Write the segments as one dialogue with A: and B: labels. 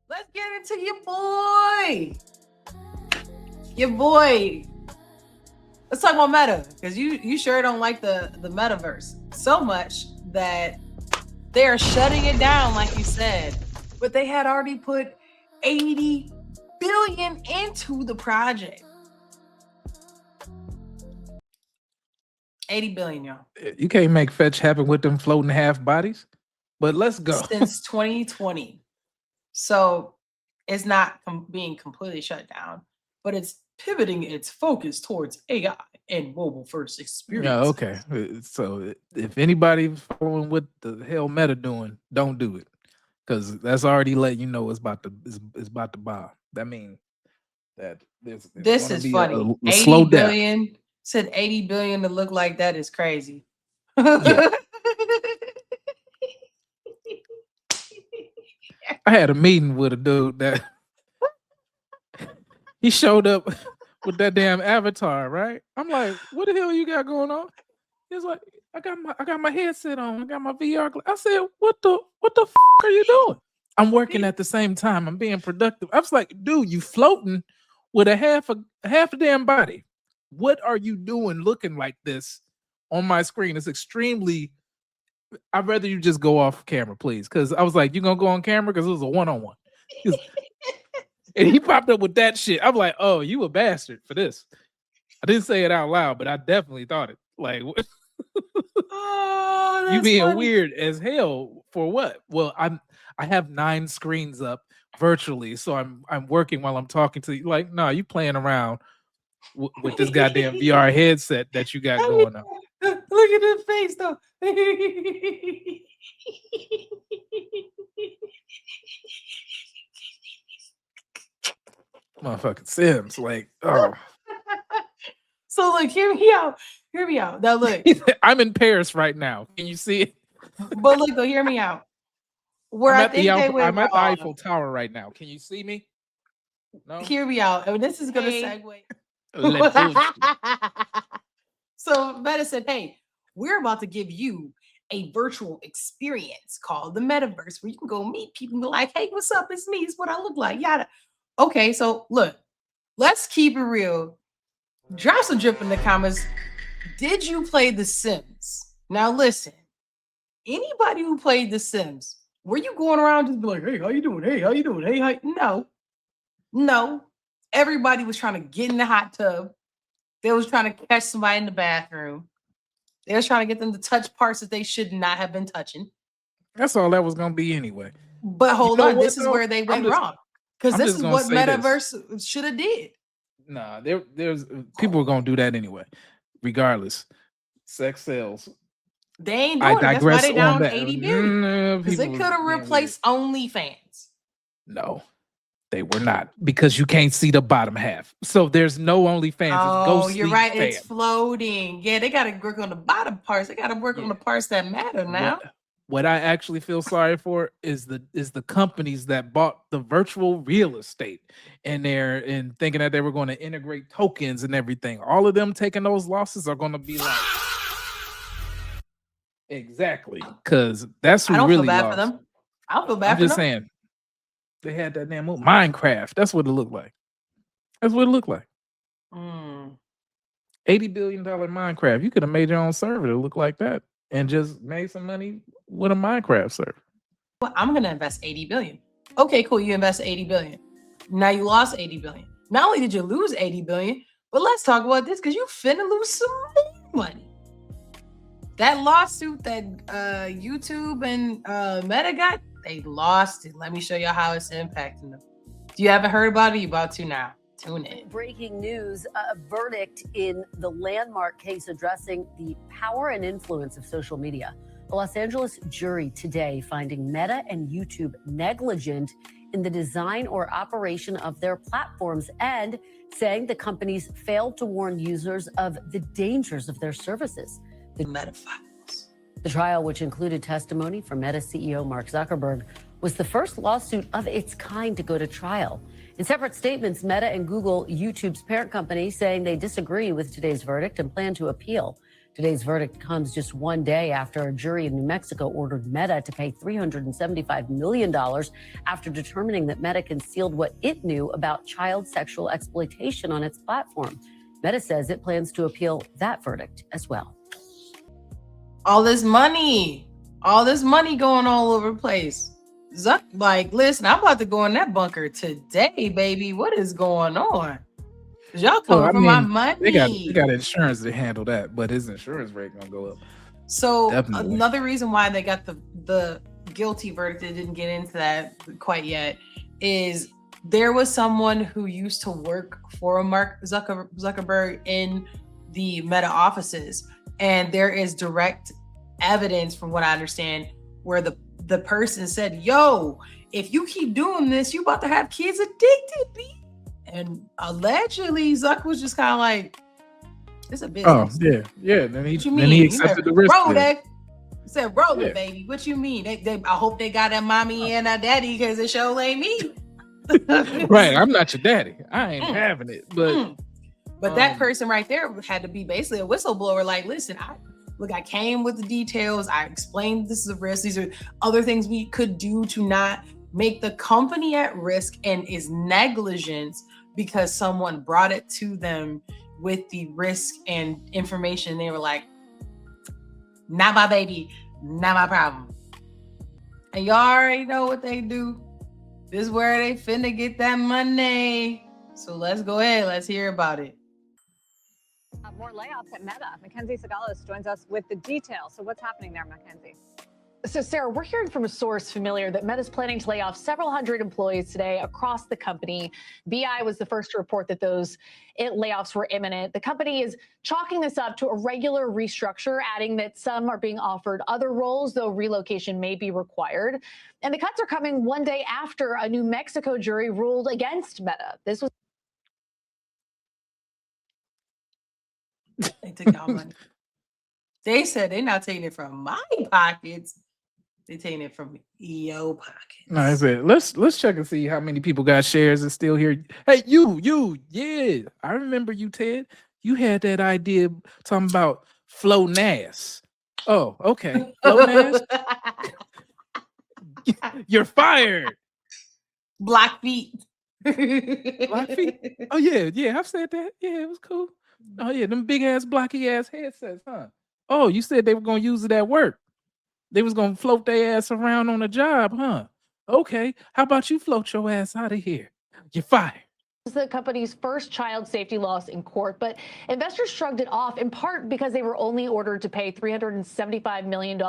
A: Let's get into your boy. Your boy. Let's talk about Meta, because you sure don't like the Metaverse so much that they are shutting it down, like you said. But they had already put 80 billion into the project. 80 billion, y'all.
B: You can't make fetch happen with them floating half bodies. But let's go.
A: Since 2020. So it's not being completely shut down, but it's pivoting its focus towards AI and mobile first experience.
B: Yeah, okay. So if anybody following what the hell Meta doing, don't do it, because that's already letting you know it's about to bomb. That means that there's
A: this is funny.
B: a slow
A: 80
B: death.
A: billion said 80 billion to look like that is crazy.
B: Yeah. I had a meeting with a dude that he showed up with that damn avatar, right? I'm like, what the hell you got going on? He's like, I got my headset on, I got my VR. I said, what the f are you doing? I'm working at the same time. I'm being productive. I was like, dude, you floating with a half a damn body. What are you doing looking like this on my screen? It's extremely. I'd rather you just go off camera, please. Because I was like, you gonna go on camera? Because it was a one-on-one. And he popped up with that shit. I'm like, oh, you a bastard for this. I didn't say it out loud, but I definitely thought it. Like,
A: oh,
B: you being
A: funny.
B: weird as hell for what? Well, I have 9 screens up virtually, so I'm working while I'm talking to you. Like, no, you playing around with this goddamn VR headset that you got going on.
A: Look at his face, though.
B: Motherfucking Sims, like, oh.
A: So look, hear me out. Hear me out. Now look,
B: I'm in Paris right now. Can you see it?
A: But look, though, hear me out. Where I'm
B: at the Eiffel Tower right now. Can you see me? No.
A: Hear me out. And this is gonna segue. So Meta said, hey, we're about to give you a virtual experience called the Metaverse, where you can go meet people and be like, hey, what's up? It's me. It's what I look like. Yada. Okay, so look, let's keep it real. Drop some drip in the comments. Did you play The Sims? Now listen, anybody who played The Sims, were you going around just be like, hey, how you doing? Hey, how you doing? Hey, how? No. Everybody was trying to get in the hot tub. They was trying to catch somebody in the bathroom. They was trying to get them to touch parts that they should not have been touching.
B: That's all that was going to be anyway.
A: But hold on, this is where they went wrong. Because this is what Metaverse should have did.
B: Nah, there's people are going to do that anyway, regardless. Sex sells.
A: They ain't doing it. That's why they down 80 billion. Because they could have replaced OnlyFans.
B: No. They were not, because you can't see the bottom half. So there's no OnlyFans.
A: Oh, you're right. It's floating. Yeah, they got to work on the bottom parts. They got to work on the parts that matter now.
B: What I actually feel sorry for is the companies that bought the virtual real estate and thinking that they were going to integrate tokens and everything. All of them taking those losses are going to be like, exactly, because that's who really
A: lost. I don't feel bad for them. I don't feel bad for them.
B: I'm just saying. They had that damn movie. Minecraft. That's what it looked like. That's what it looked like. $80 billion Minecraft. You could have made your own server to look like that and just made some money with a Minecraft server.
A: Well, I'm going to invest 80 billion. Okay, cool. You invest 80 billion. Now you lost 80 billion. Not only did you lose 80 billion, but let's talk about this, because you finna lose some more money. That lawsuit that YouTube and Meta got, they lost it. Let me show you how it's impacting them. If you haven't heard about it, you're about to now. Tune in.
C: Breaking news, a verdict in the landmark case addressing the power and influence of social media. A Los Angeles jury today finding Meta and YouTube negligent in the design or operation of their platforms and saying the companies failed to warn users of the dangers of their services.
A: The Meta files.
C: The trial, which included testimony from Meta CEO Mark Zuckerberg, was the first lawsuit of its kind to go to trial. In separate statements, Meta and Google, YouTube's parent company, saying they disagree with today's verdict and plan to appeal. Today's verdict comes just one day after a jury in New Mexico ordered Meta to pay $375 million after determining that Meta concealed what it knew about child sexual exploitation on its platform. Meta says it plans to appeal that verdict as well.
A: All this money going all over the place. Zuck, like, listen, I'm about to go in that bunker today, baby. What is going on? Y'all coming for my money.
B: They got insurance to handle that, but his insurance rate gonna go up.
A: So
B: Definitely.
A: Another reason why they got the guilty verdict, they didn't get into that quite yet, is there was someone who used to work for Mark Zuckerberg in the Meta offices, and there is direct evidence, from what I understand, where the person said, "Yo, if you keep doing this, you about to have kids addicted, B." And allegedly, Zuck was just kind of like, "It's a business."
B: Oh yeah. Then he
A: He
B: accepted the risk.
A: Roll that. He said, "Roll it, baby." What you mean? I hope they got that mommy and that daddy, because it sure ain't me.
B: Right. I'm not your daddy. I ain't having it. But
A: that person right there had to be basically a whistleblower. Like, listen, I came with the details. I explained this is a risk. These are other things we could do to not make the company at risk, and is negligence because someone brought it to them with the risk and information. They were like, "Not my baby, not my problem." And y'all already know what they do. This is where they finna get that money. So let's go ahead. Let's hear about it.
D: More layoffs at Meta. Mackenzie Sagalos joins us with the details. So what's happening there, Mackenzie?
E: So, Sarah, we're hearing from a source familiar that Meta's planning to lay off several hundred employees today across the company. BI was the first to report that those layoffs were imminent. The company is chalking this up to a regular restructure, adding that some are being offered other roles, though relocation may be required. And the cuts are coming one day after a New Mexico jury ruled against Meta. This was
A: They took our money. They said they're not taking it from my pockets. They're taking it from EO pockets.
B: no, I said let's check and see how many people got shares and still here. Hey, yeah. I remember you, Ted. You had that idea talking about Flo Nass. Oh, okay. Flo Nass, you're fired.
A: Black feet.
B: Black feet? Oh yeah, I've said that. Yeah, it was cool. Oh yeah, them big ass blocky ass headsets, huh? Oh, you said they were gonna use it at work. They was gonna float their ass around on a job, huh? Okay, how about you float your ass out of here? You're fired.
E: the company's first child safety loss in court, but investors shrugged it off in part because they were only ordered to pay $375 million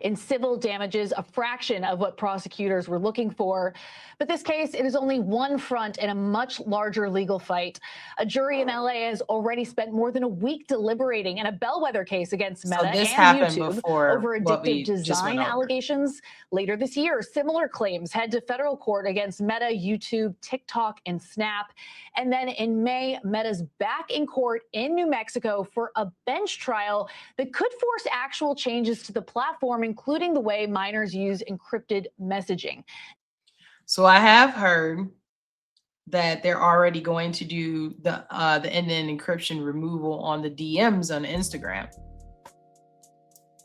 E: in civil damages, a fraction of what prosecutors were looking for. But this case, it is only one front in a much larger legal fight. A jury in LA has already spent more than a week deliberating in a bellwether case against Meta and YouTube over addictive design allegations. Later this year, similar claims head to federal court against Meta, YouTube, TikTok, and Snap. And then in May, Meta's back in court in New Mexico for a bench trial that could force actual changes to the platform, including the way minors use encrypted messaging.
A: So I have heard that they're already going to do the end-to-end encryption removal on the DMs on Instagram.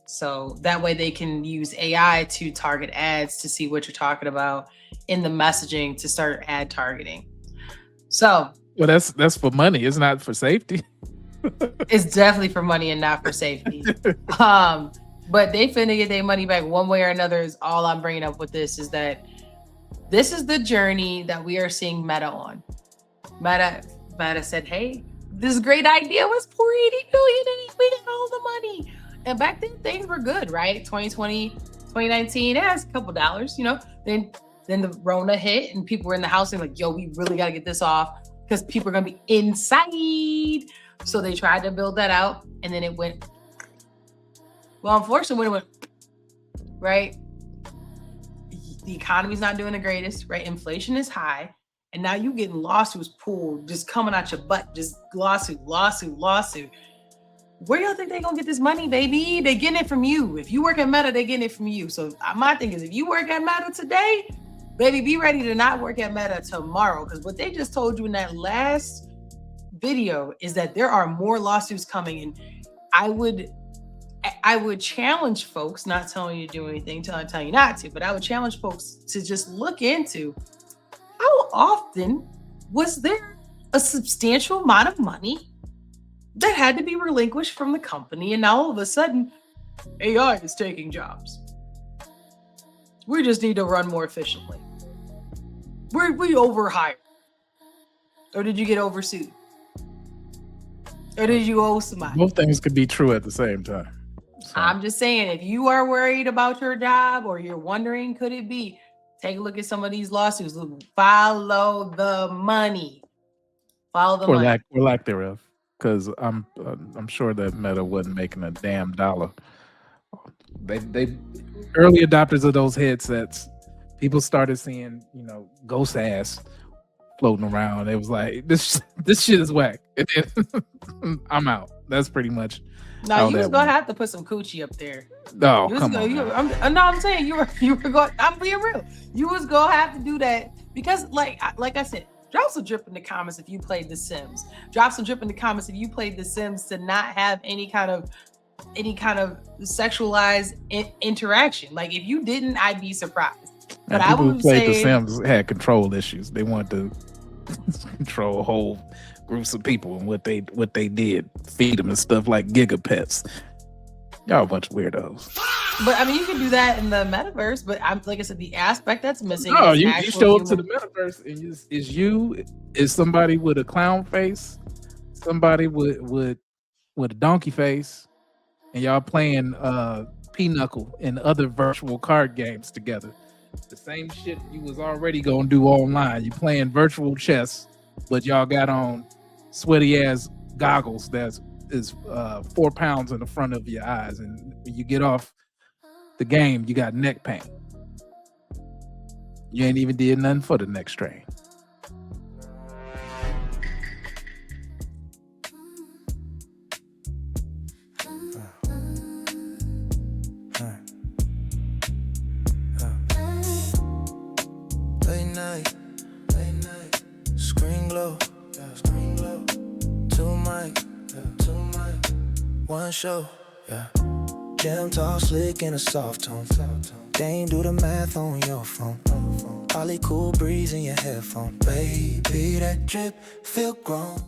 A: So that way they can use AI to target ads to see what you're talking about in the messaging to start ad targeting. So
B: well, that's for money. It's not for safety.
A: It's definitely for money and not for safety. But they finna get their money back one way or another. Is all I'm bringing up with this is that this is the journey that we are seeing Meta on. Meta said, hey, this great idea was $480 billion and we got all the money. And back then things were good, right? 2020, 2019, it has a couple dollars, you know. Then the Rona hit and people were in the house and like, yo, we really got to get this off because people are going to be inside. So they tried to build that out and then it went. Well, unfortunately, when it went, right? The economy's not doing the greatest, right? Inflation is high. And now you getting lawsuits pulled, just coming out your butt, just lawsuit. Where y'all think they gonna get this money, baby? They getting it from you. If you work at Meta, they getting it from you. So my thing is, if you work at Meta today, baby, be ready to not work at Meta tomorrow. Because what they just told you in that last video is that there are more lawsuits coming. And I would challenge folks, not telling you to do anything, telling you not to, but I would challenge folks to just look into how often was there a substantial amount of money that had to be relinquished from the company, and now all of a sudden AI is taking jobs. We just need to run more efficiently. We overhired. Or did you get oversued? Or did you owe somebody?
B: Both things could be true at the same time. So,
A: I'm just saying, if you are worried about your job or you're wondering, could it be? Take a look at some of these lawsuits. Follow the money. Follow the money.
B: or lack thereof, because I'm sure that Meta wasn't making a damn dollar. They early adopters of those headsets, people started seeing, ghost ass floating around. It was like, this shit is whack. And then I'm out. That's pretty much.
A: No, you was gonna have to put some coochie up there.
B: No,
A: You
B: come
A: was
B: on.
A: gonna, I'm saying you were going. I'm being real. You was gonna have to do that because, like I said, drop some drip in the comments if you played The Sims. Drop some drip in the comments if you played The Sims to not have any kind of sexualized interaction. Like if you didn't, I'd be surprised. But I
B: people who
A: would
B: played The
A: say
B: Sims had control issues. They wanted to control whole groups of people and what they did, feed them and stuff like gigapets. Y'all a bunch of weirdos.
A: But I mean, you can do that in the metaverse. But like I said, the aspect that's missing.
B: No,
A: is
B: you
A: actual
B: show up to the
A: human-
B: metaverse and is somebody with a clown face, somebody with a donkey face, and y'all playing Pinochle and other virtual card games together. The same shit you was already gonna do online. You playing virtual chess, but y'all got on sweaty ass goggles that is 4 pounds in the front of your eyes, and when you get off the game, you got neck pain. You ain't even did nothing for the next strain.
F: Late night, screen glow, two mic, one show, Jam talk slick in a soft tone. They ain't do the math on your phone. Ollie cool breeze in your headphone. Baby, that drip feel grown.